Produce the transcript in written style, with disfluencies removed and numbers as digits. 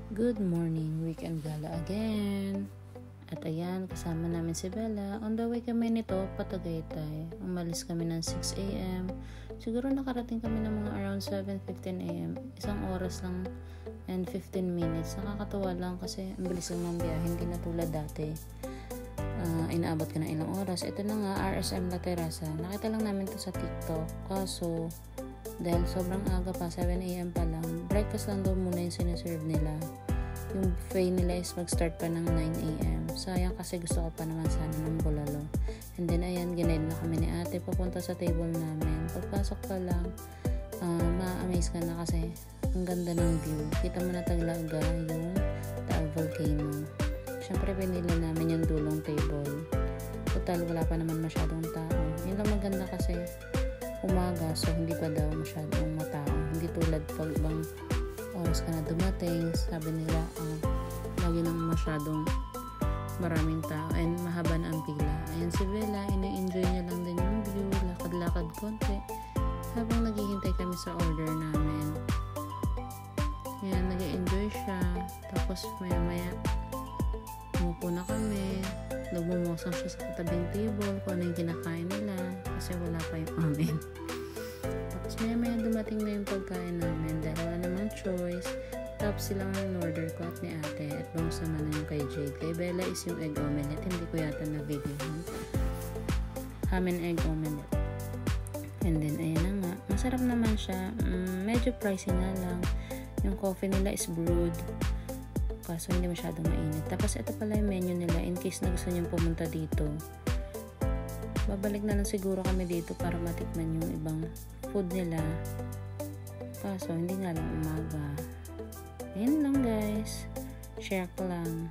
Good morning, weekend gala again. At ayan, kasama namin si Bella. On the way kami nito, Patagaytay. Umalis kami ng 6 a.m. Siguro nakarating kami ng mga around 7:15 a.m. Isang oras lang and 15 minutes. Nakakatawa lang kasi ang bilis lang ng biyahe, hindi na tulad dati. Inaabot ka na ilang oras. Ito na nga, RSM La Terraza. Nakita lang namin to sa TikTok. Kaso, dahil sobrang aga pa, 7 a.m. pa lang, breakfast lang daw muna yung sinaserve nila. Yung buffet nila is mag-start pa ng 9 a.m. Sayang kasi gusto ko pa naman sana ng bulalo. And then ayan, ginaid na kami ni ate papunta sa table namin. Pagpasok pa lang, ma-amaze ka na kasi ang ganda ng view. Kita mo na Taglaga yung Taal Volcano. Siyempre pinili namin yung dulong table. Total wala pa naman masyadong tao. Yun lang maganda kasi umaga, so hindi pa daw masyadong matao. Hindi tulad pag ibang oras ka na dumating, sabi nila lagi nang masyadong maraming tao and mahaba na ang pila. Ayan si Bella, ina-enjoy niya lang din yung view, lakad-lakad konti habang naghihintay kami sa order namin. Ayan, nag-enjoy siya. Tapos maya-maya umupo na kami, nagmumosang siya sa katabing table kung ano yung kinakain nila kasi wala pa yung amin. Tapos maya dumating na yung pagkain namin dahil wala namang choice. Tapos silang in-order ko at ni ate at bangus naman na yung kay Jade. Kay Bella is yung egg omelette, hindi ko yata na video ham and egg omelette. And then ayan na nga, masarap naman siya. Medyo pricey na lang. Yung coffee nila is brewed kaso hindi masyadong mainit. Tapos ito pala yung menu nila in case na gusto nyo pumunta dito. Babalik na lang siguro kami dito para matikman yung ibang food nila. Kaso hindi nga lang umaga. Ayun lang guys. Share ko lang.